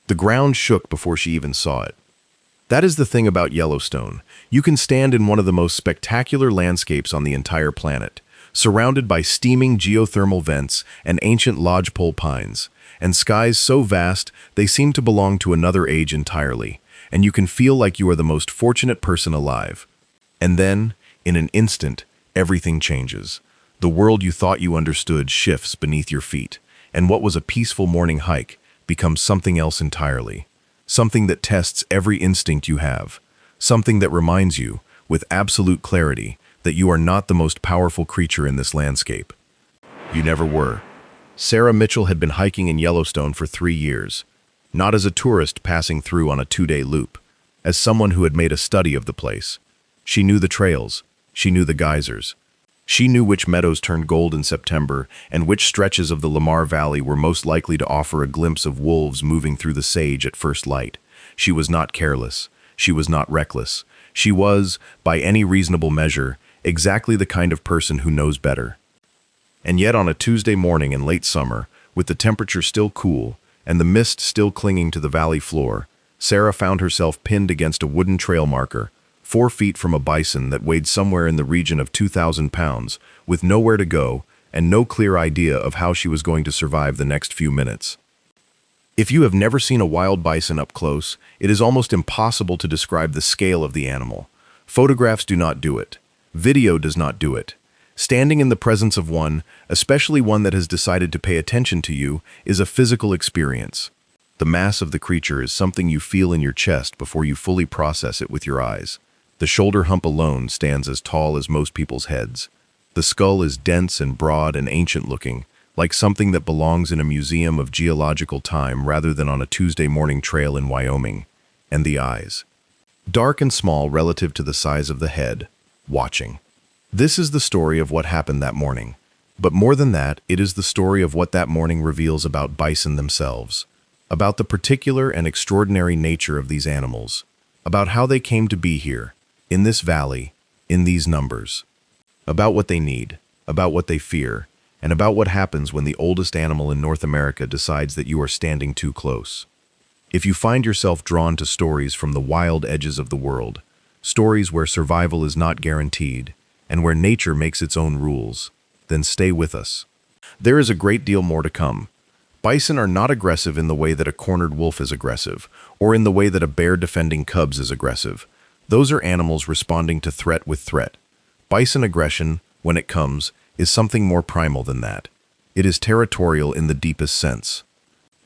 The ground shook before she even saw it. That is the thing about Yellowstone. You can stand in one of the most spectacular landscapes on the entire planet, surrounded by steaming geothermal vents and ancient lodgepole pines, and skies so vast they seem to belong to another age entirely, and you can feel like you are the most fortunate person alive. And then, in an instant, everything changes. The world you thought you understood shifts beneath your feet, and what was a peaceful morning hike becomes something else entirely. Something that tests every instinct you have. Something that reminds you, with absolute clarity, that you are not the most powerful creature in this landscape. You never were. Sarah Mitchell had been hiking in Yellowstone for 3 years, not as a tourist passing through on a 2-day loop, as someone who had made a study of the place. She knew the trails, she knew the geysers. She knew which meadows turned gold in September and which stretches of the Lamar Valley were most likely to offer a glimpse of wolves moving through the sage at first light. She was not careless. She was not reckless. She was, by any reasonable measure, exactly the kind of person who knows better. And yet on a Tuesday morning in late summer, with the temperature still cool and the mist still clinging to the valley floor, Sarah found herself pinned against a wooden trail marker, 4 feet from a bison that weighed somewhere in the region of 2,000 pounds, with nowhere to go and no clear idea of how she was going to survive the next few minutes. If you have never seen a wild bison up close, it is almost impossible to describe the scale of the animal. Photographs do not do it. Video does not do it. Standing in the presence of one, especially one that has decided to pay attention to you, is a physical experience. The mass of the creature is something you feel in your chest before you fully process it with your eyes. The shoulder hump alone stands as tall as most people's heads. The skull is dense and broad and ancient-looking, like something that belongs in a museum of geological time rather than on a Tuesday morning trail in Wyoming. And the eyes. Dark and small relative to the size of the head, watching. This is the story of what happened that morning. But more than that, it is the story of what that morning reveals about bison themselves, about the particular and extraordinary nature of these animals, about how they came to be here, in this valley, in these numbers, about what they need, about what they fear, and about what happens when the oldest animal in North America decides that you are standing too close. If you find yourself drawn to stories from the wild edges of the world, stories where survival is not guaranteed, and where nature makes its own rules, then stay with us. There is a great deal more to come. Bison are not aggressive in the way that a cornered wolf is aggressive, or in the way that a bear defending cubs is aggressive. Those are animals responding to threat with threat. Bison aggression, when it comes, is something more primal than that. It is territorial in the deepest sense.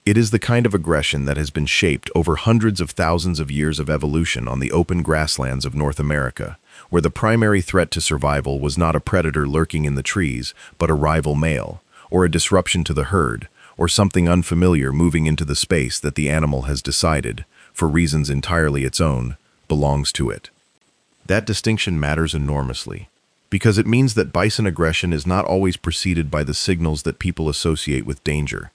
It is the kind of aggression that has been shaped over hundreds of thousands of years of evolution on the open grasslands of North America, where the primary threat to survival was not a predator lurking in the trees, but a rival male, or a disruption to the herd, or something unfamiliar moving into the space that the animal has decided, for reasons entirely its own, belongs to it. That distinction matters enormously, because it means that bison aggression is not always preceded by the signals that people associate with danger.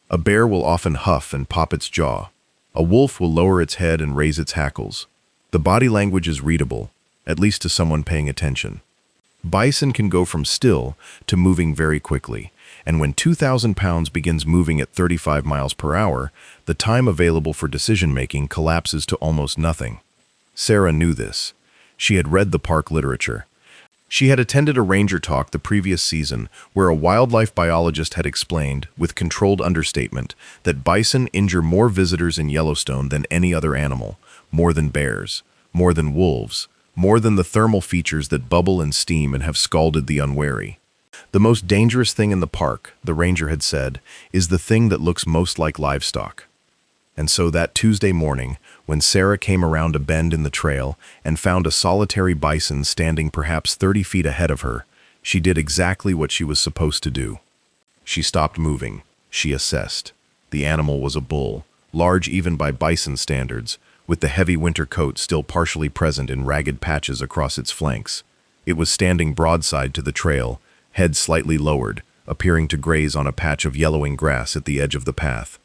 A bear will often huff and pop its jaw. A wolf will lower its head and raise its hackles. The body language is readable, at least to someone paying attention. Bison can go from still to moving very quickly, and when 2,000 pounds begins moving at 35 miles per hour, the time available for decision-making collapses to almost nothing. Sarah knew this. She had read the park literature. She had attended a ranger talk the previous season where a wildlife biologist had explained, with controlled understatement, that bison injure more visitors in Yellowstone than any other animal, more than bears, more than wolves, more than the thermal features that bubble and steam and have scalded the unwary. The most dangerous thing in the park, the ranger had said, is the thing that looks most like livestock. And so that Tuesday morning, when Sarah came around a bend in the trail and found a solitary bison standing perhaps 30 feet ahead of her, she did exactly what she was supposed to do. She stopped moving. She assessed. The animal was a bull, large even by bison standards, with the heavy winter coat still partially present in ragged patches across its flanks. It was standing broadside to the trail, head slightly lowered, appearing to graze on a patch of yellowing grass at the edge of the path.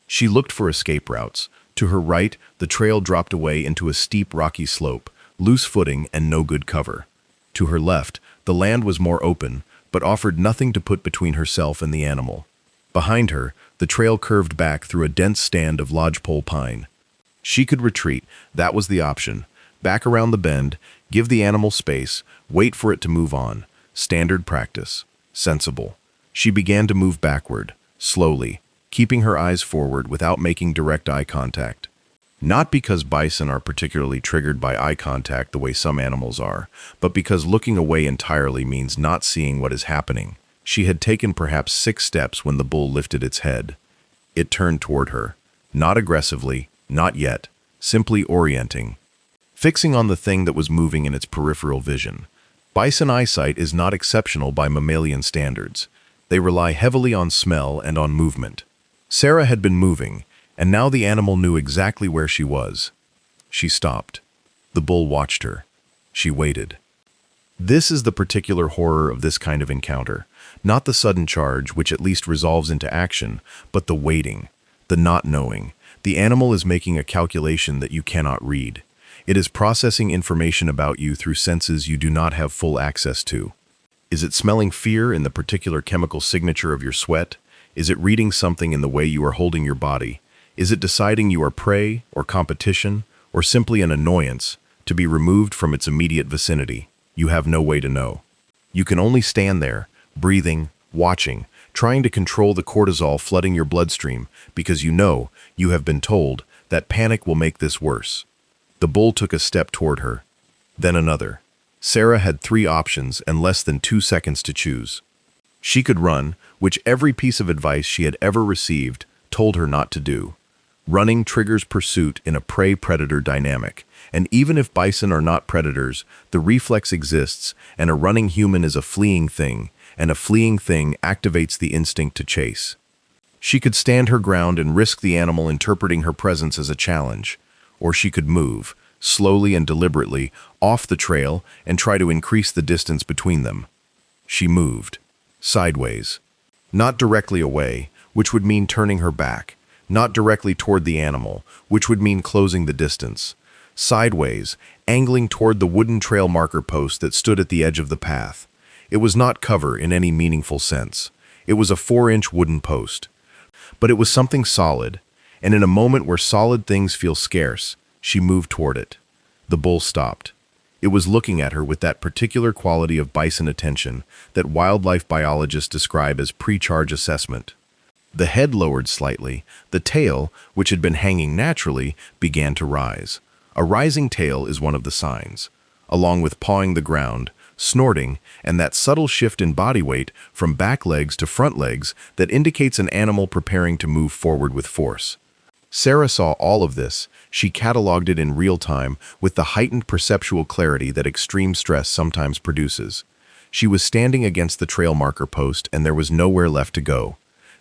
She looked for escape routes. To her right, the trail dropped away into a steep rocky slope, loose footing and no good cover. To her left, the land was more open, but offered nothing to put between herself and the animal. Behind her, The trail curved back through a dense stand of lodgepole pine. She could retreat, that was the option. Back around the bend, give the animal space, wait for it to move on. Standard practice. Sensible. She began to move backward, slowly, keeping her eyes forward without making direct eye contact. Not because bison are particularly triggered by eye contact the way some animals are, but because looking away entirely means not seeing what is happening. She had taken perhaps 6 steps when the bull lifted its head. It turned toward her. Not aggressively, not yet, simply orienting. Fixing on the thing that was moving in its peripheral vision. Bison eyesight is not exceptional by mammalian standards. They rely heavily on smell and on movement. Sarah had been moving, and now the animal knew exactly where she was. She stopped. The bull watched her. She waited. This is the particular horror of this kind of encounter. Not the sudden charge, which at least resolves into action, but the waiting, the not knowing. The animal is making a calculation that you cannot read. It is processing information about you through senses you do not have full access to. Is it smelling fear in the particular chemical signature of your sweat? Is it reading something in the way you are holding your body? Is it deciding you are prey or competition or simply an annoyance to be removed from its immediate vicinity? You have no way to know. You can only stand there, breathing, watching, trying to control the cortisol flooding your bloodstream because you have been told that panic will make this worse. The bull took a step toward her, then another. Sarah had 3 options and less than 2 seconds to choose. She could run, which every piece of advice she had ever received told her not to do. Running triggers pursuit in a prey-predator dynamic, and even if bison are not predators, the reflex exists, and a running human is a fleeing thing, and a fleeing thing activates the instinct to chase. She could stand her ground and risk the animal interpreting her presence as a challenge, or she could move, slowly and deliberately, off the trail and try to increase the distance between them. She moved. Sideways. Not directly away, which would mean turning her back. Not directly toward the animal, which would mean closing the distance. Sideways, angling toward the wooden trail marker post that stood at the edge of the path. It was not cover in any meaningful sense. It was a 4-inch wooden post. But it was something solid, and in a moment where solid things feel scarce, she moved toward it. The bull stopped. It was looking at her with that particular quality of bison attention that wildlife biologists describe as pre-charge assessment. The head lowered slightly. The tail, which had been hanging naturally, began to rise. A rising tail is one of the signs, along with pawing the ground, snorting, and that subtle shift in body weight from back legs to front legs that indicates an animal preparing to move forward with force. Sarah saw all of this. She cataloged it in real time with the heightened perceptual clarity that extreme stress sometimes produces. She was standing against the trail marker post and there was nowhere left to go.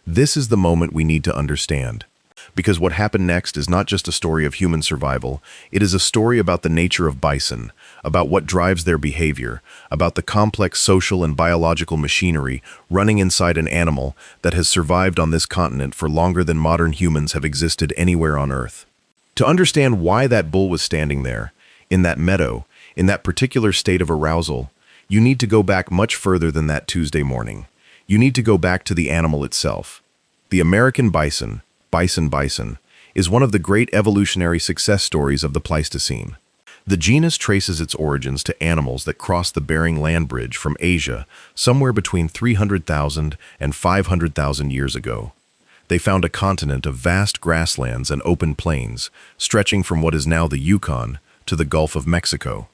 This is the moment we need to understand. Because what happened next is not just a story of human survival, it is a story about the nature of bison, about what drives their behavior, about the complex social and biological machinery running inside an animal that has survived on this continent for longer than modern humans have existed anywhere on Earth. To understand why that bull was standing there, in that meadow, in that particular state of arousal, you need to go back much further than that Tuesday morning. You need to go back to the animal itself. The American bison, bison, is one of the great evolutionary success stories of the Pleistocene. The genus traces its origins to animals that crossed the Bering Land Bridge from Asia somewhere between 300,000 and 500,000 years ago. They found a continent of vast grasslands and open plains, stretching from what is now the Yukon to the Gulf of Mexico.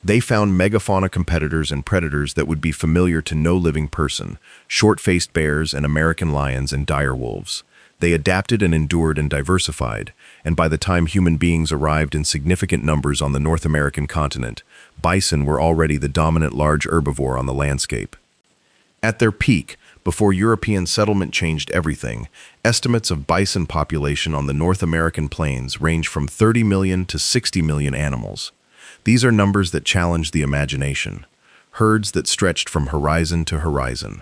They found megafauna competitors and predators that would be familiar to no living person, short-faced bears and American lions and dire wolves. They adapted and endured and diversified, and by the time human beings arrived in significant numbers on the North American continent, bison were already the dominant large herbivore on the landscape. At their peak, before European settlement changed everything, estimates of bison population on the North American plains range from 30 million to 60 million animals. These are numbers that challenge the imagination, herds that stretched from horizon to horizon.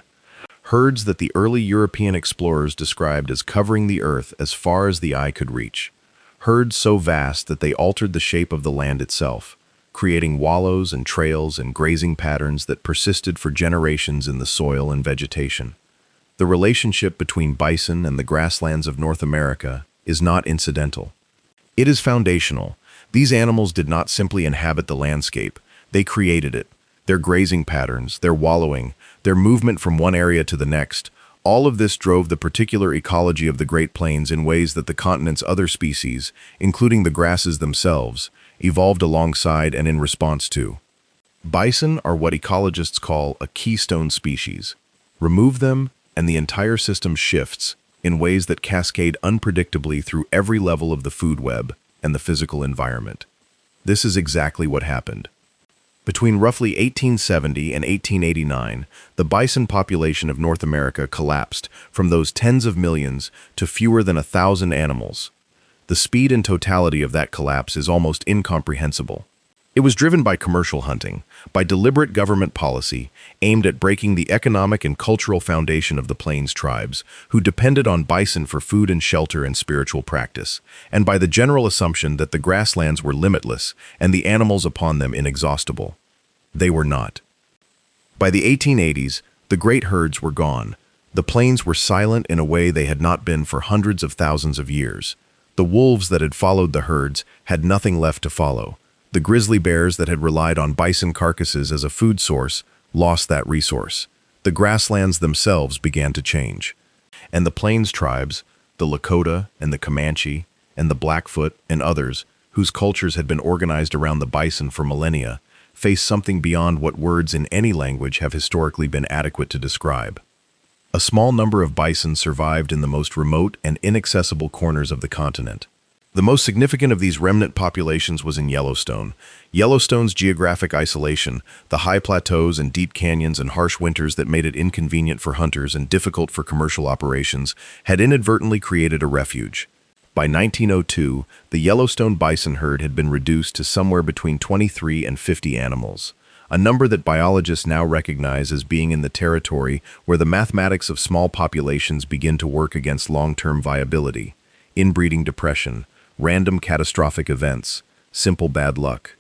Herds that the early European explorers described as covering the earth as far as the eye could reach. Herds so vast that they altered the shape of the land itself, creating wallows and trails and grazing patterns that persisted for generations in the soil and vegetation. The relationship between bison and the grasslands of North America is not incidental. It is foundational. These animals did not simply inhabit the landscape, they created it. Their grazing patterns, their wallowing, their movement from one area to the next, all of this drove the particular ecology of the Great Plains in ways that the continent's other species, including the grasses themselves, evolved alongside and in response to. Bison are what ecologists call a keystone species. Remove them, and the entire system shifts in ways that cascade unpredictably through every level of the food web and the physical environment. This is exactly what happened. Between roughly 1870 and 1889, the bison population of North America collapsed from those tens of millions to fewer than 1,000 animals. The speed and totality of that collapse is almost incomprehensible. It was driven by commercial hunting, by deliberate government policy aimed at breaking the economic and cultural foundation of the Plains tribes, who depended on bison for food and shelter and spiritual practice, and by the general assumption that the grasslands were limitless and the animals upon them inexhaustible. They were not. By the 1880s, the great herds were gone. The plains were silent in a way they had not been for hundreds of thousands of years. The wolves that had followed the herds had nothing left to follow. The grizzly bears that had relied on bison carcasses as a food source lost that resource. The grasslands themselves began to change. And the Plains tribes, the Lakota and the Comanche and the Blackfoot and others, whose cultures had been organized around the bison for millennia, faced something beyond what words in any language have historically been adequate to describe. A small number of bison survived in the most remote and inaccessible corners of the continent. The most significant of these remnant populations was in Yellowstone. Yellowstone's geographic isolation, the high plateaus and deep canyons and harsh winters that made it inconvenient for hunters and difficult for commercial operations, had inadvertently created a refuge. By 1902, the Yellowstone bison herd had been reduced to somewhere between 23 and 50 animals, a number that biologists now recognize as being in the territory where the mathematics of small populations begin to work against long-term viability, inbreeding depression, random catastrophic events, simple bad luck.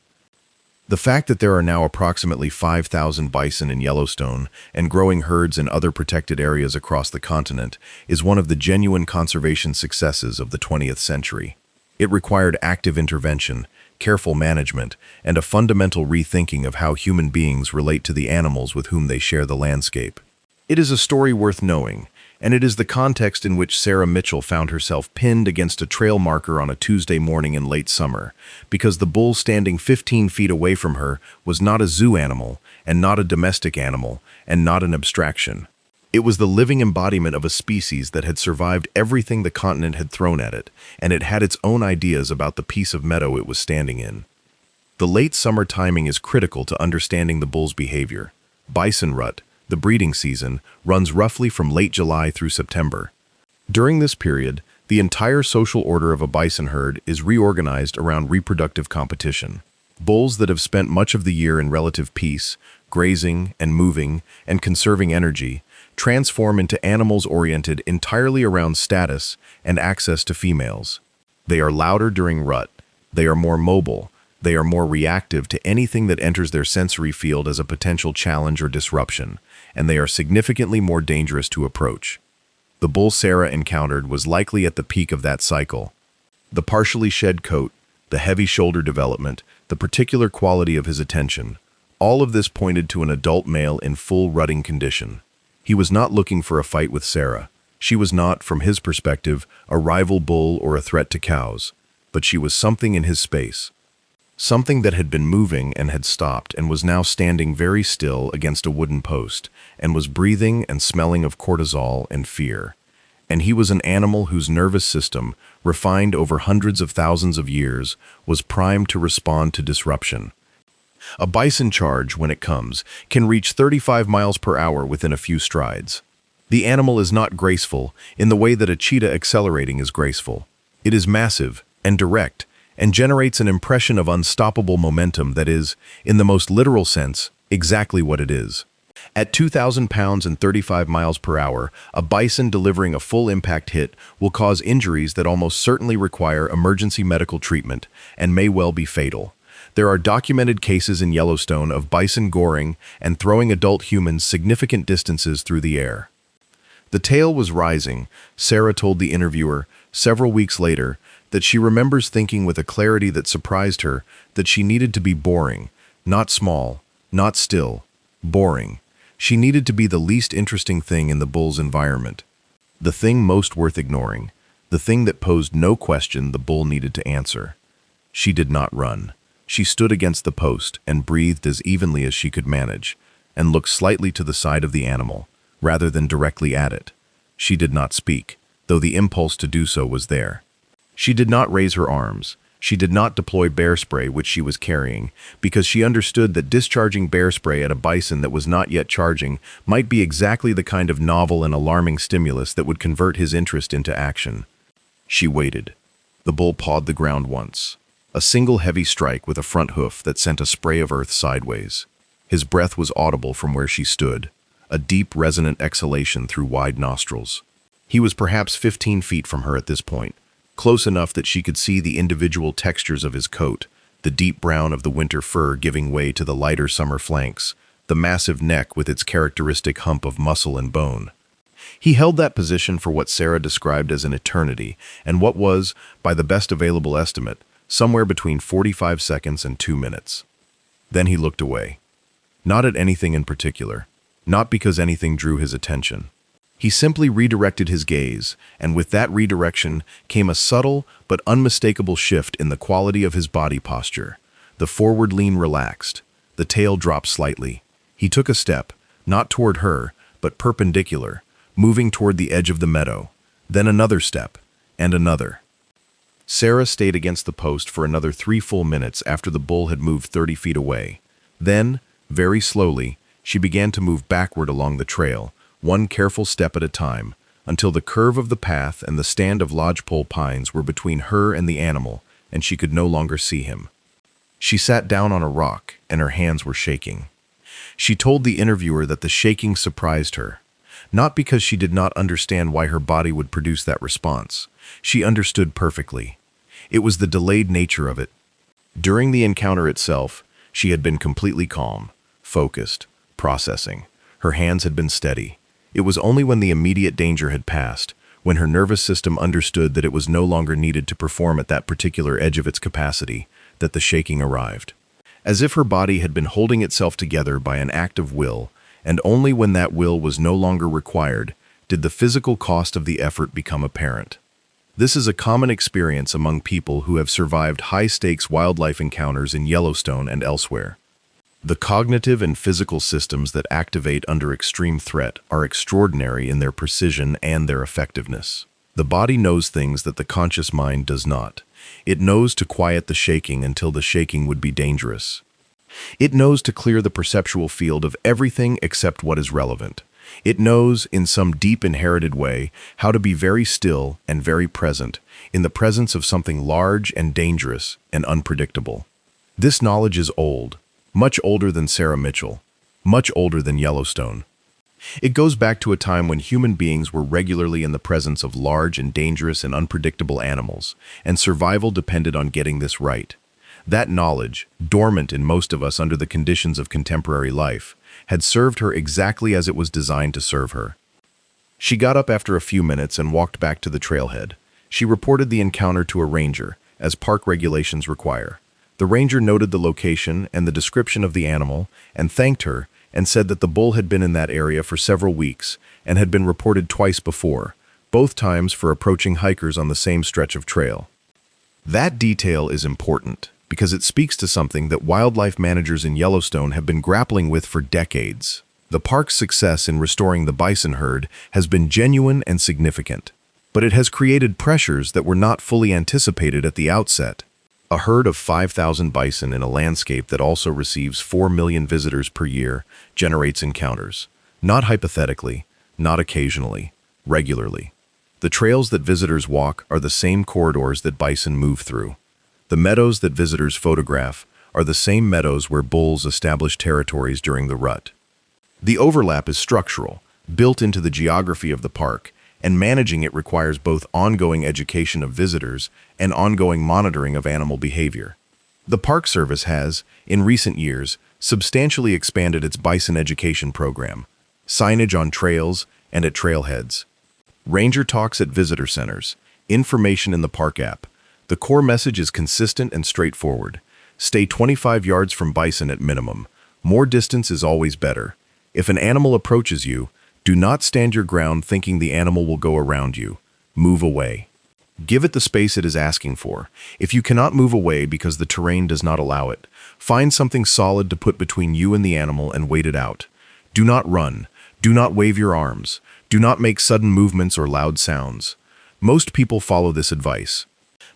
The fact that there are now approximately 5,000 bison in Yellowstone and growing herds in other protected areas across the continent is one of the genuine conservation successes of the 20th century. It required active intervention, careful management, and a fundamental rethinking of how human beings relate to the animals with whom they share the landscape. It is a story worth knowing, and it is the context in which Sarah Mitchell found herself pinned against a trail marker on a Tuesday morning in late summer, because the bull standing 15 feet away from her was not a zoo animal, and not a domestic animal, and not an abstraction. It was the living embodiment of a species that had survived everything the continent had thrown at it, and it had its own ideas about the piece of meadow it was standing in. The late summer timing is critical to understanding the bull's behavior. Bison rut, the breeding season, runs roughly from late July through September. During this period, the entire social order of a bison herd is reorganized around reproductive competition. Bulls that have spent much of the year in relative peace, grazing and moving and conserving energy, transform into animals oriented entirely around status and access to females. They are louder during rut. They are more mobile. They are more reactive to anything that enters their sensory field as a potential challenge or disruption, and they are significantly more dangerous to approach. The bull Sarah encountered was likely at the peak of that cycle. The partially shed coat, the heavy shoulder development, the particular quality of his attention, all of this pointed to an adult male in full rutting condition. He was not looking for a fight with Sarah. She was not, from his perspective, a rival bull or a threat to cows, but she was something in his space. Something that had been moving and had stopped and was now standing very still against a wooden post and was breathing and smelling of cortisol and fear. And he was an animal whose nervous system, refined over hundreds of thousands of years, was primed to respond to disruption. A bison charge, when it comes, can reach 35 miles per hour within a few strides. The animal is not graceful in the way that a cheetah accelerating is graceful. It is massive and direct, and generates an impression of unstoppable momentum that is, in the most literal sense, exactly what it is. At 2,000 pounds and 35 miles per hour, a bison delivering a full impact hit will cause injuries that almost certainly require emergency medical treatment and may well be fatal. There are documented cases in Yellowstone of bison goring and throwing adult humans significant distances through the air. The tail was rising. Sarah told the interviewer several weeks later that she remembers thinking with a clarity that surprised her that she needed to be boring, not small, not still, boring. She needed to be the least interesting thing in the bull's environment, the thing most worth ignoring, the thing that posed no question the bull needed to answer. She did not run. She stood against the post and breathed as evenly as she could manage, and looked slightly to the side of the animal, rather than directly at it. She did not speak, though the impulse to do so was there. She did not raise her arms. She did not deploy bear spray, which she was carrying, because she understood that discharging bear spray at a bison that was not yet charging might be exactly the kind of novel and alarming stimulus that would convert his interest into action. She waited. The bull pawed the ground once. A single heavy strike with a front hoof that sent a spray of earth sideways. His breath was audible from where she stood, a deep, resonant exhalation through wide nostrils. He was perhaps 15 feet from her at this point, close enough that she could see the individual textures of his coat, the deep brown of the winter fur giving way to the lighter summer flanks, the massive neck with its characteristic hump of muscle and bone. He held that position for what Sarah described as an eternity, and what was, by the best available estimate, somewhere between 45 seconds and 2 minutes. Then he looked away. Not at anything in particular, not because anything drew his attention. He simply redirected his gaze, and with that redirection came a subtle but unmistakable shift in the quality of his body posture. The forward lean relaxed. The tail dropped slightly. He took a step, not toward her, but perpendicular, moving toward the edge of the meadow. Then another step, and another. Sarah stayed against the post for another 3 full minutes after the bull had moved 30 feet away. Then, very slowly, she began to move backward along the trail, one careful step at a time, until the curve of the path and the stand of lodgepole pines were between her and the animal, and she could no longer see him. She sat down on a rock, and her hands were shaking. She told the interviewer that the shaking surprised her, not because she did not understand why her body would produce that response. She understood perfectly. It was the delayed nature of it. During the encounter itself, she had been completely calm, focused, processing. Her hands had been steady. It was only when the immediate danger had passed, when her nervous system understood that it was no longer needed to perform at that particular edge of its capacity, that the shaking arrived. As if her body had been holding itself together by an act of will, and only when that will was no longer required did the physical cost of the effort become apparent. This is a common experience among people who have survived high-stakes wildlife encounters in Yellowstone and elsewhere. The cognitive and physical systems that activate under extreme threat are extraordinary in their precision and their effectiveness. The body knows things that the conscious mind does not. It knows to quiet the shaking until the shaking would be dangerous. It knows to clear the perceptual field of everything except what is relevant. It knows, in some deep inherited way, how to be very still and very present in the presence of something large and dangerous and unpredictable. This knowledge is old, much older than Sarah Mitchell, much older than Yellowstone. It goes back to a time when human beings were regularly in the presence of large and dangerous and unpredictable animals, and survival depended on getting this right. That knowledge, dormant in most of us under the conditions of contemporary life, had served her exactly as it was designed to serve her. She got up after a few minutes and walked back to the trailhead. She reported the encounter to a ranger, as park regulations require. The ranger noted the location and the description of the animal and thanked her and said that the bull had been in that area for several weeks and had been reported twice before, both times for approaching hikers on the same stretch of trail. That detail is important because it speaks to something that wildlife managers in Yellowstone have been grappling with for decades. The park's success in restoring the bison herd has been genuine and significant, but it has created pressures that were not fully anticipated at the outset. A herd of 5,000 bison in a landscape that also receives 4 million visitors per year generates encounters. Not hypothetically, not occasionally, regularly. The trails that visitors walk are the same corridors that bison move through. The meadows that visitors photograph are the same meadows where bulls establish territories during the rut. The overlap is structural, built into the geography of the park, and managing it requires both ongoing education of visitors and ongoing monitoring of animal behavior. The Park Service has, in recent years, substantially expanded its bison education program. Signage on trails and at trailheads. Ranger talks at visitor centers. Information in the park app. The core message is consistent and straightforward. Stay 25 yards from bison at minimum. More distance is always better. If an animal approaches you, do not stand your ground thinking the animal will go around you. Move away. Give it the space it is asking for. If you cannot move away because the terrain does not allow it, find something solid to put between you and the animal and wait it out. Do not run. Do not wave your arms. Do not make sudden movements or loud sounds. Most people follow this advice.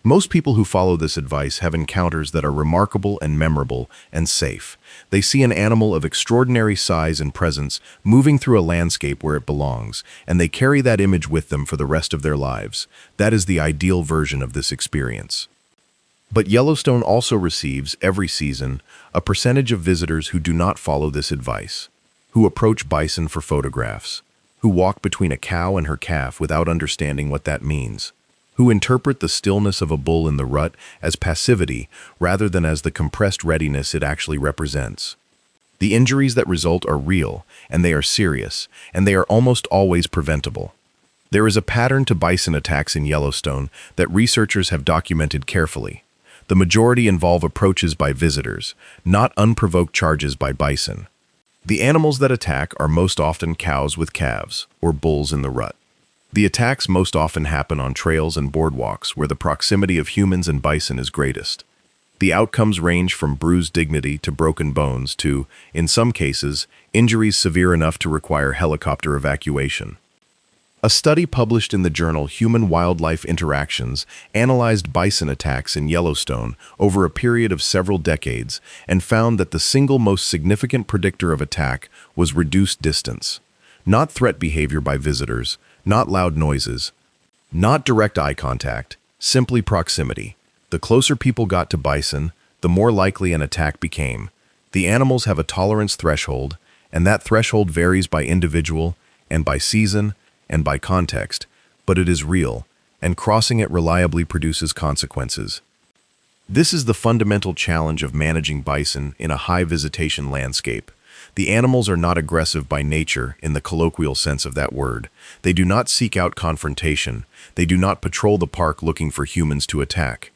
Most people who follow this advice have encounters that are remarkable and memorable and safe. They see an animal of extraordinary size and presence moving through a landscape where it belongs, and they carry that image with them for the rest of their lives. That is the ideal version of this experience. But Yellowstone also receives, every season, a percentage of visitors who do not follow this advice, who approach bison for photographs, who walk between a cow and her calf without understanding what that means, who interpret the stillness of a bull in the rut as passivity rather than as the compressed readiness it actually represents. The injuries that result are real, and they are serious, and they are almost always preventable. There is a pattern to bison attacks in Yellowstone that researchers have documented carefully. The majority involve approaches by visitors, not unprovoked charges by bison. The animals that attack are most often cows with calves, or bulls in the rut. The attacks most often happen on trails and boardwalks where the proximity of humans and bison is greatest. The outcomes range from bruised dignity to broken bones to, in some cases, injuries severe enough to require helicopter evacuation. A study published in the journal Human-Wildlife Interactions analyzed bison attacks in Yellowstone over a period of several decades and found that the single most significant predictor of attack was reduced distance. Not threat behavior by visitors, not loud noises, not direct eye contact, simply proximity. The closer people got to bison, the more likely an attack became. The animals have a tolerance threshold, and that threshold varies by individual and by season and by context, but it is real, and crossing it reliably produces consequences. This is the fundamental challenge of managing bison in a high-visitation landscape. The animals are not aggressive by nature in the colloquial sense of that word. They do not seek out confrontation. They do not patrol the park looking for humans to attack.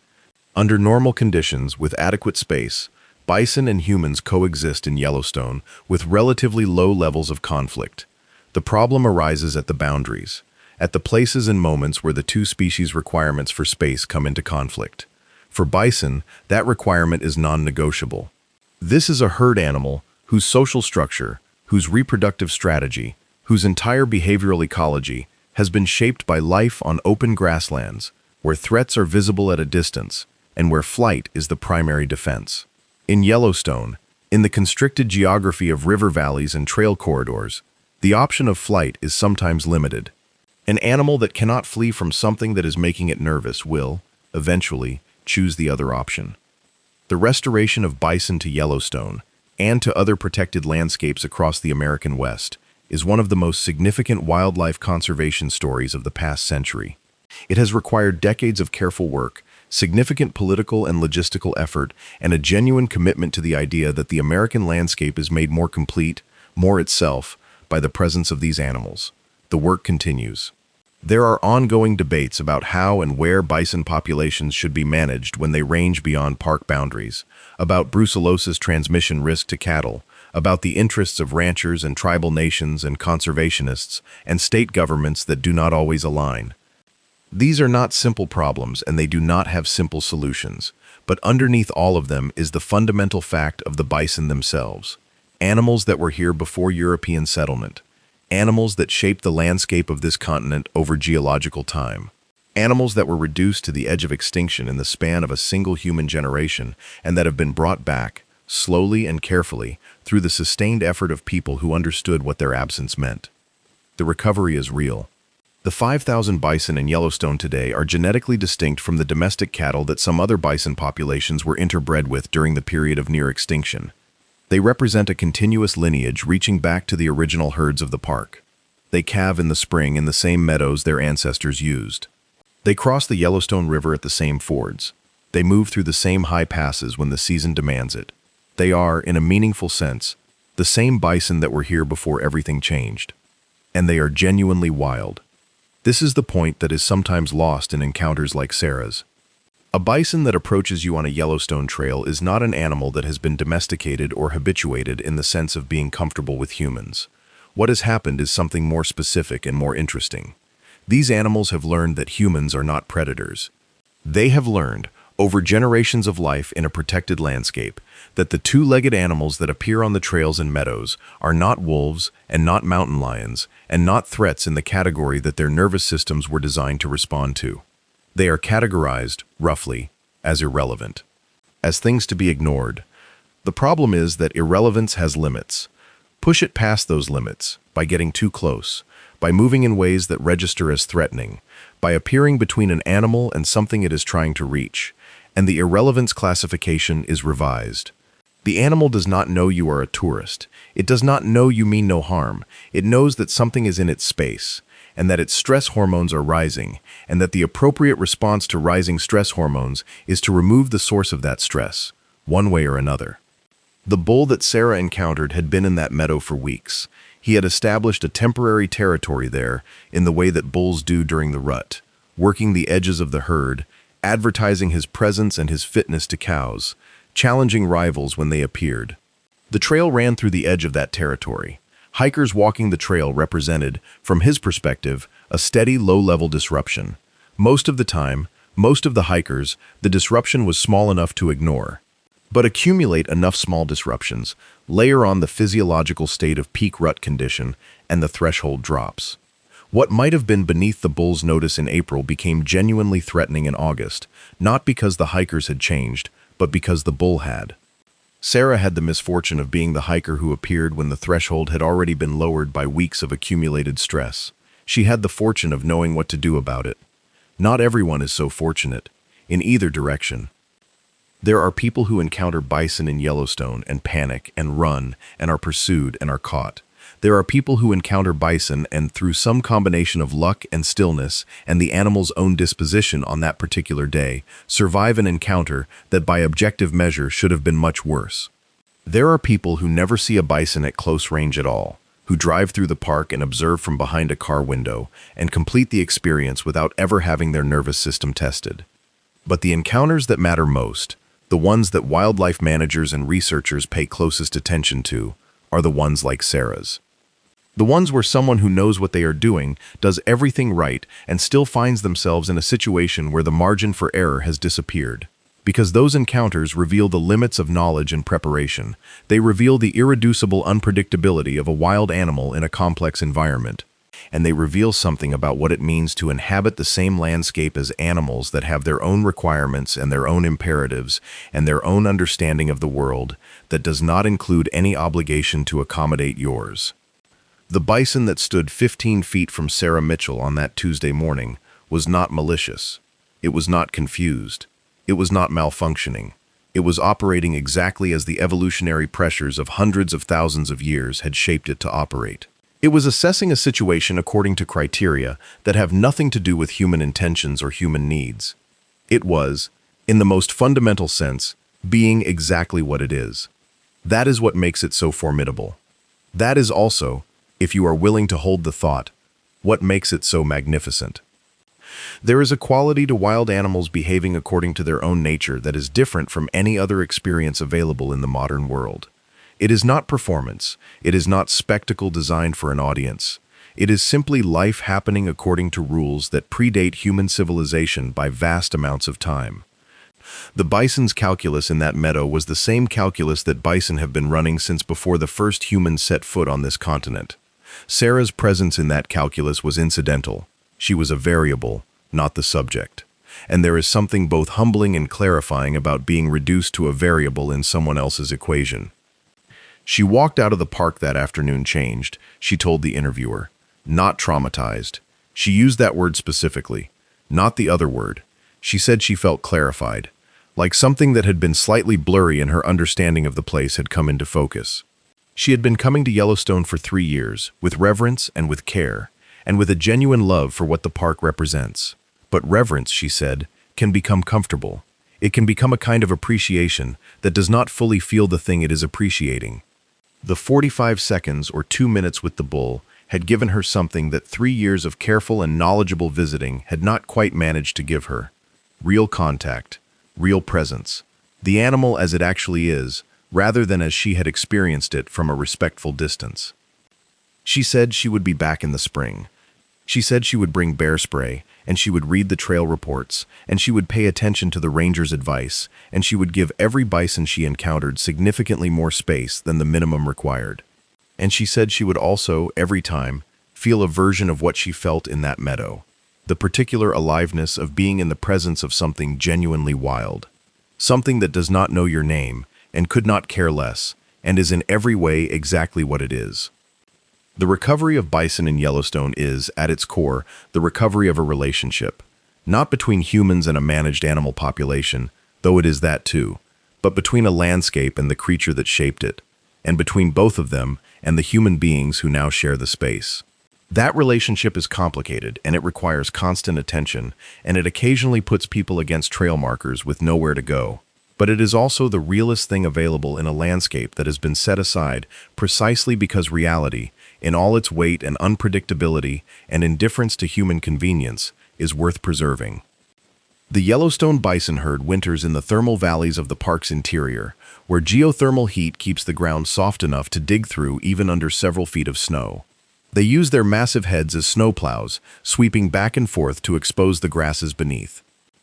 Under normal conditions, with adequate space, bison and humans coexist in Yellowstone with relatively low levels of conflict. The problem arises at the boundaries, at the places and moments where the two species' requirements for space come into conflict. For bison, that requirement is non-negotiable. This is a herd animal whose social structure, whose reproductive strategy, whose entire behavioral ecology has been shaped by life on open grasslands, where threats are visible at a distance, and where flight is the primary defense. In Yellowstone, in the constricted geography of river valleys and trail corridors, the option of flight is sometimes limited. An animal that cannot flee from something that is making it nervous will, eventually, choose the other option. The restoration of bison to Yellowstone, and to other protected landscapes across the American West, is one of the most significant wildlife conservation stories of the past century. It has required decades of careful work, significant political and logistical effort, and a genuine commitment to the idea that the American landscape is made more complete, more itself, by the presence of these animals. The work continues. There are ongoing debates about how and where bison populations should be managed when they range beyond park boundaries, about brucellosis transmission risk to cattle, about the interests of ranchers and tribal nations and conservationists and state governments that do not always align. These are not simple problems, and they do not have simple solutions, but underneath all of them is the fundamental fact of the bison themselves. Animals that were here before European settlement. Animals that shaped the landscape of this continent over geological time. Animals that were reduced to the edge of extinction in the span of a single human generation and that have been brought back, slowly and carefully, through the sustained effort of people who understood what their absence meant. The recovery is real. The 5,000 bison in Yellowstone today are genetically distinct from the domestic cattle that some other bison populations were interbred with during the period of near extinction. They represent a continuous lineage reaching back to the original herds of the park. They calve in the spring in the same meadows their ancestors used. They cross the Yellowstone River at the same fords. They move through the same high passes when the season demands it. They are, in a meaningful sense, the same bison that were here before everything changed. and they are genuinely wild. This is the point that is sometimes lost in encounters like Sarah's. A bison that approaches you on a Yellowstone trail is not an animal that has been domesticated or habituated in the sense of being comfortable with humans. What has happened is something more specific and more interesting. These animals have learned that humans are not predators. They have learned, over generations of life in a protected landscape, that the two-legged animals that appear on the trails and meadows are not wolves and not mountain lions and not threats in the category that their nervous systems were designed to respond to. They are categorized, roughly, as irrelevant, as things to be ignored. The problem is that irrelevance has limits. Push it past those limits by getting too close, by moving in ways that register as threatening, by appearing between an animal and something it is trying to reach, and the irrelevance classification is revised. The animal does not know you are a tourist. It does not know you mean no harm. It knows that something is in its space, and that its stress hormones are rising, and that the appropriate response to rising stress hormones is to remove the source of that stress, one way or another. The bull that Sarah encountered had been in that meadow for weeks. He had established a temporary territory there in the way that bulls do during the rut, working the edges of the herd, advertising his presence and his fitness to cows, challenging rivals when they appeared. The trail ran through the edge of that territory. Hikers walking the trail represented, from his perspective, a steady, low-level disruption. Most of the time, most of the hikers, the disruption was small enough to ignore. But accumulate enough small disruptions, layer on the physiological state of peak rut condition, and the threshold drops. What might have been beneath the bull's notice in April became genuinely threatening in August, not because the hikers had changed, but because the bull had. Sarah had the misfortune of being the hiker who appeared when the threshold had already been lowered by weeks of accumulated stress. She had the fortune of knowing what to do about it. Not everyone is so fortunate, in either direction. There are people who encounter bison in Yellowstone and panic and run and are pursued and are caught. There are people who encounter bison and, through some combination of luck and stillness and the animal's own disposition on that particular day, survive an encounter that by objective measure should have been much worse. There are people who never see a bison at close range at all, who drive through the park and observe from behind a car window and complete the experience without ever having their nervous system tested. But the encounters that matter most, the ones that wildlife managers and researchers pay closest attention to, are the ones like Sarah's. The ones where someone who knows what they are doing does everything right and still finds themselves in a situation where the margin for error has disappeared. Because those encounters reveal the limits of knowledge and preparation. They reveal the irreducible unpredictability of a wild animal in a complex environment. And they reveal something about what it means to inhabit the same landscape as animals that have their own requirements and their own imperatives and their own understanding of the world that does not include any obligation to accommodate yours. The bison that stood 15 feet from Sarah Mitchell on that Tuesday morning was not malicious. It was not confused. It was not malfunctioning. It was operating exactly as the evolutionary pressures of hundreds of thousands of years had shaped it to operate. It was assessing a situation according to criteria that have nothing to do with human intentions or human needs. It was, in the most fundamental sense, being exactly what it is. That is what makes it so formidable. That is also, if you are willing to hold the thought, what makes it so magnificent. There is a quality to wild animals behaving according to their own nature that is different from any other experience available in the modern world. It is not performance. It is not spectacle designed for an audience. It is simply life happening according to rules that predate human civilization by vast amounts of time. The bison's calculus in that meadow was the same calculus that bison have been running since before the first humans set foot on this continent. Sarah's presence in that calculus was incidental. She was a variable, not the subject. And there is something both humbling and clarifying about being reduced to a variable in someone else's equation. She walked out of the park that afternoon changed, she told the interviewer. Not traumatized. She used that word specifically, not the other word. She said she felt clarified, like something that had been slightly blurry in her understanding of the place had come into focus. She had been coming to Yellowstone for 3 years, with reverence and with care, and with a genuine love for what the park represents. But reverence, she said, can become comfortable. It can become a kind of appreciation that does not fully feel the thing it is appreciating. The 45 seconds or 2 minutes with the bull had given her something that 3 years of careful and knowledgeable visiting had not quite managed to give her: real contact, real presence, the animal as it actually is, rather than as she had experienced it from a respectful distance. She said she would be back in the spring. She said she would bring bear spray, and she would read the trail reports, and she would pay attention to the ranger's advice, and she would give every bison she encountered significantly more space than the minimum required. And she said she would also, every time, feel a version of what she felt in that meadow, the particular aliveness of being in the presence of something genuinely wild, something that does not know your name and could not care less, and is in every way exactly what it is. The recovery of bison in Yellowstone is, at its core, the recovery of a relationship, not between humans and a managed animal population, though it is that too, but between a landscape and the creature that shaped it, and between both of them and the human beings who now share the space. That relationship is complicated, and it requires constant attention, and it occasionally puts people against trail markers with nowhere to go. But it is also the realest thing available in a landscape that has been set aside precisely because reality, in all its weight and unpredictability and indifference to human convenience, is worth preserving. The Yellowstone bison herd winters in the thermal valleys of the park's interior, where geothermal heat keeps the ground soft enough to dig through even under several feet of snow. They use their massive heads as snowplows, sweeping back and forth to expose the grasses beneath.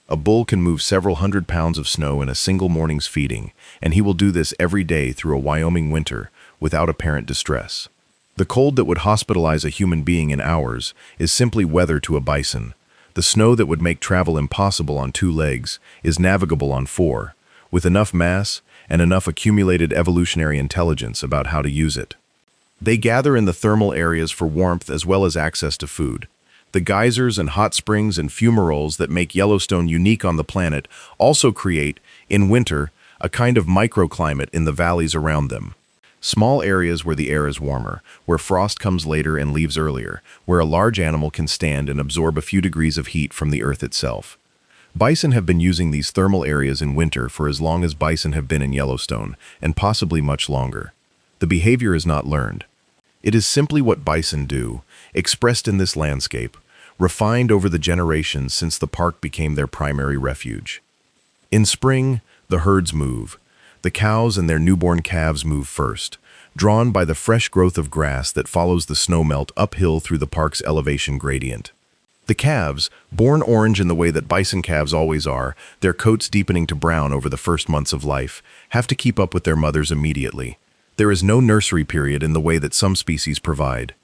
A bull can move several 100 pounds of snow in a single morning's feeding, and he will do this every day through a Wyoming winter without apparent distress. The cold that would hospitalize a human being in hours is simply weather to a bison. The snow that would make travel impossible on 2 legs is navigable on 4, with enough mass and enough accumulated evolutionary intelligence about how to use it. They gather in the thermal areas for warmth as well as access to food. The geysers and hot springs and fumaroles that make Yellowstone unique on the planet also create, in winter, a kind of microclimate in the valleys around them. Small areas where the air is warmer, where frost comes later and leaves earlier, where a large animal can stand and absorb a few degrees of heat from the earth itself. Bison have been using these thermal areas in winter for as long as bison have been in Yellowstone, and possibly much longer. The behavior is not learned. It is simply what bison do, expressed in this landscape, refined over the generations since the park became their primary refuge. In spring, the herds move. The cows and their newborn calves move first, drawn by the fresh growth of grass that follows the snowmelt uphill through the park's elevation gradient. The calves, born orange in the way that bison calves always are, their coats deepening to brown over the first months of life, have to keep up with their mothers immediately. There is no nursery period in the way that some species provide.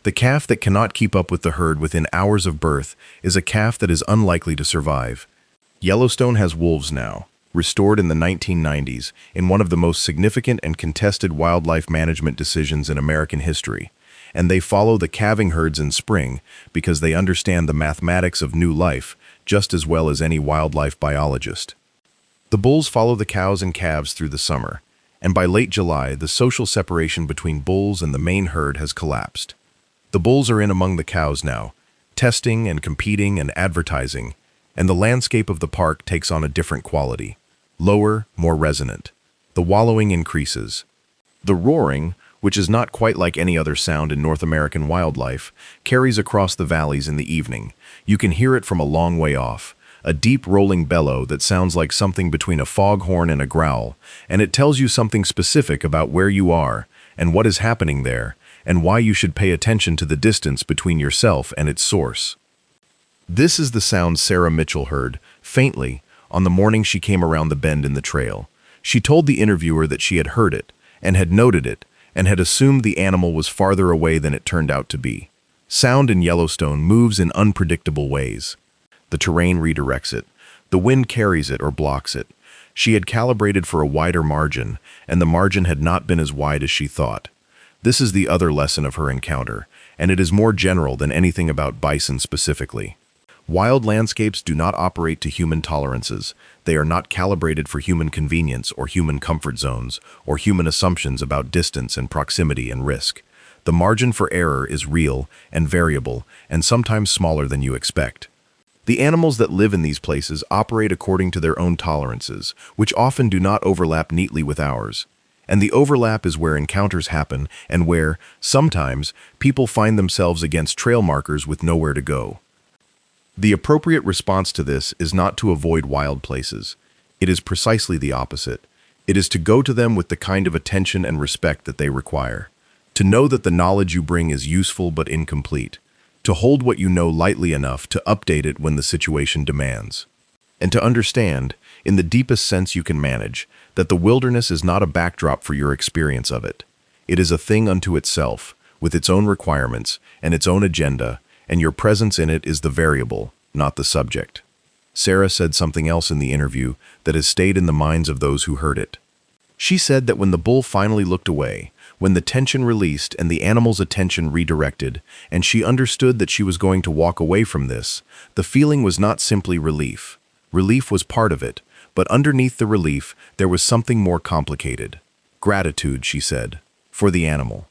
The calf that cannot keep up with the herd within hours of birth is a calf that is unlikely to survive. Yellowstone has wolves now, restored in the 1990s in one of the most significant and contested wildlife management decisions in American history, and they follow the calving herds in spring because they understand the mathematics of new life just as well as any wildlife biologist. The bulls follow the cows and calves through the summer, and by late July, the social separation between bulls and the main herd has collapsed. The bulls are in among the cows now, testing and competing and advertising, and the landscape of the park takes on a different quality. Lower, more resonant. The wallowing increases. The roaring, which is not quite like any other sound in North American wildlife, carries across the valleys in the evening. You can hear it from a long way off, a deep rolling bellow that sounds like something between a foghorn and a growl, and it tells you something specific about where you are and what is happening there, and why you should pay attention to the distance between yourself and its source. This is the sound Sarah Mitchell heard, faintly, on the morning she came around the bend in the trail. She told the interviewer that she had heard it, and had noted it, and had assumed the animal was farther away than it turned out to be. Sound in Yellowstone moves in unpredictable ways. The terrain redirects it. The wind carries it or blocks it. She had calibrated for a wider margin, and the margin had not been as wide as she thought. This is the other lesson of her encounter, and it is more general than anything about bison specifically. Wild landscapes do not operate to human tolerances. They are not calibrated for human convenience or human comfort zones or human assumptions about distance and proximity and risk. The margin for error is real and variable and sometimes smaller than you expect. The animals that live in these places operate according to their own tolerances, which often do not overlap neatly with ours. And the overlap is where encounters happen and where, sometimes, people find themselves against trail markers with nowhere to go. The appropriate response to this is not to avoid wild places. It is precisely the opposite. It is to go to them with the kind of attention and respect that they require. To know that the knowledge you bring is useful but incomplete. To hold what you know lightly enough to update it when the situation demands. And to understand, in the deepest sense you can manage, that the wilderness is not a backdrop for your experience of it. It is a thing unto itself, with its own requirements and its own agenda, and your presence in it is the variable, not the subject. Sarah said something else in the interview that has stayed in the minds of those who heard it. She said that when the bull finally looked away, when the tension released and the animal's attention redirected, and she understood that she was going to walk away from this, the feeling was not simply relief. Relief was part of it, but underneath the relief, there was something more complicated. Gratitude, she said, for the animal.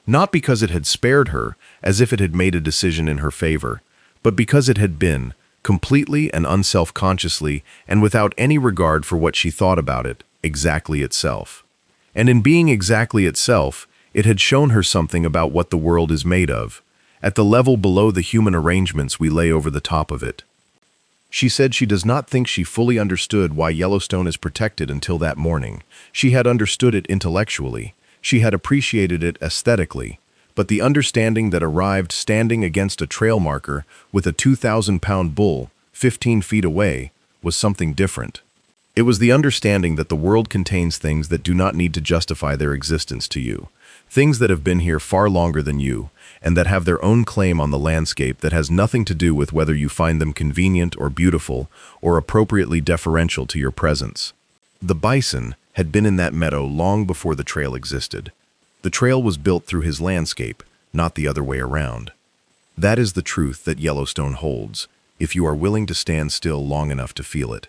Not because it had spared her, as if it had made a decision in her favor, but because it had been, completely and unself-consciously, and without any regard for what she thought about it, exactly itself. And in being exactly itself, it had shown her something about what the world is made of, at the level below the human arrangements we lay over the top of it. She said she does not think she fully understood why Yellowstone is protected until that morning. She had understood it intellectually. She had appreciated it aesthetically. But the understanding that arrived standing against a trail marker with a 2,000-pound bull 15 feet away was something different. It was the understanding that the world contains things that do not need to justify their existence to you. Things that have been here far longer than you, and that have their own claim on the landscape that has nothing to do with whether you find them convenient or beautiful or appropriately deferential to your presence. The bison had been in that meadow long before the trail existed. The trail was built through his landscape, not the other way around. That is the truth that Yellowstone holds, if you are willing to stand still long enough to feel it.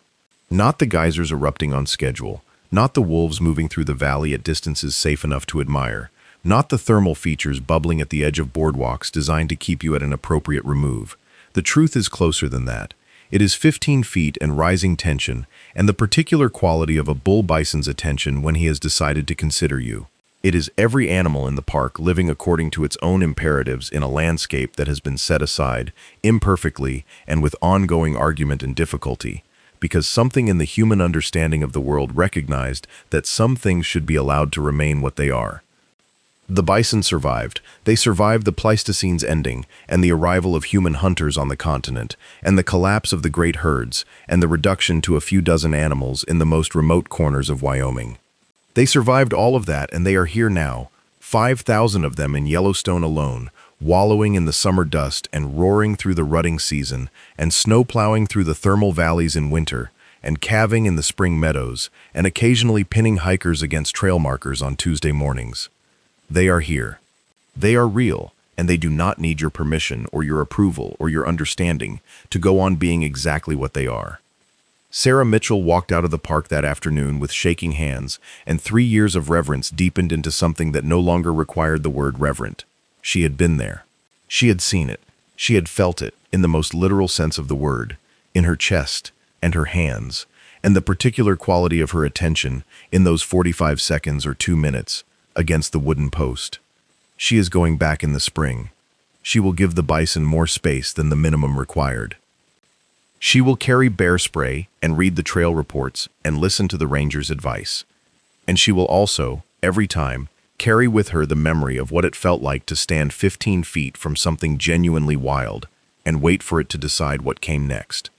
Not the geysers erupting on schedule, not the wolves moving through the valley at distances safe enough to admire, not the thermal features bubbling at the edge of boardwalks designed to keep you at an appropriate remove. The truth is closer than that. It is 15 feet and rising tension, and the particular quality of a bull bison's attention when he has decided to consider you. It is every animal in the park living according to its own imperatives in a landscape that has been set aside, imperfectly and with ongoing argument and difficulty, because something in the human understanding of the world recognized that some things should be allowed to remain what they are. The bison survived. They survived the Pleistocene's ending and the arrival of human hunters on the continent, and the collapse of the great herds, and the reduction to a few dozen animals in the most remote corners of Wyoming. They survived all of that, and they are here now, 5,000 of them in Yellowstone alone, wallowing in the summer dust and roaring through the rutting season, and snowplowing through the thermal valleys in winter, and calving in the spring meadows, and occasionally pinning hikers against trail markers on Tuesday mornings. They are here. They are real, and they do not need your permission or your approval or your understanding to go on being exactly what they are. Sarah Mitchell walked out of the park that afternoon with shaking hands, and 3 years of reverence deepened into something that no longer required the word reverent. She had been there. She had seen it. She had felt it, in the most literal sense of the word, in her chest and her hands, and the particular quality of her attention in those 45 seconds or 2 minutes against the wooden post. She is going back in the spring. She will give the bison more space than the minimum required. She will carry bear spray and read the trail reports and listen to the ranger's advice. And she will also, every time, carry with her the memory of what it felt like to stand 15 feet from something genuinely wild and wait for it to decide what came next.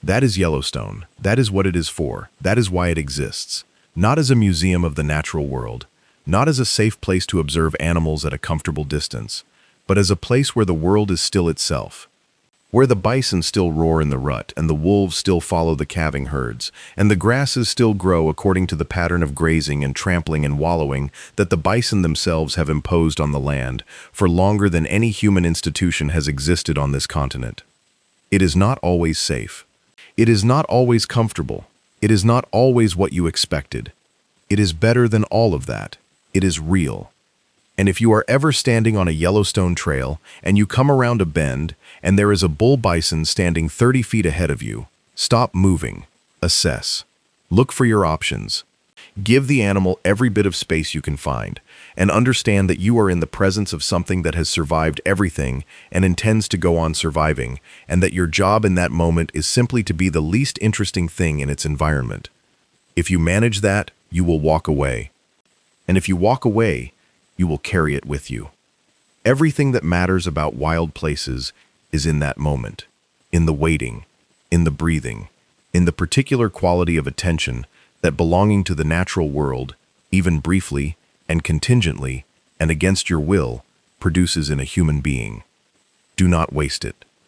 That is Yellowstone. That is what it is for. That is why it exists. Not as a museum of the natural world, not as a safe place to observe animals at a comfortable distance, but as a place where the world is still itself, where the bison still roar in the rut, and the wolves still follow the calving herds, and the grasses still grow according to the pattern of grazing and trampling and wallowing that the bison themselves have imposed on the land for longer than any human institution has existed on this continent. It is not always safe. It is not always comfortable. It is not always what you expected. It is better than all of that. It is real. And if you are ever standing on a Yellowstone trail and you come around a bend and there is a bull bison standing 30 feet ahead of you, stop moving. Assess. Look for your options. Give the animal every bit of space you can find, and understand that you are in the presence of something that has survived everything and intends to go on surviving, and that your job in that moment is simply to be the least interesting thing in its environment. If you manage that, you will walk away. And if you walk away, you will carry it with you. Everything that matters about wild places is in that moment, in the waiting, in the breathing, in the particular quality of attention that belonging to the natural world, even briefly and contingently and against your will, produces in a human being. Do not waste it.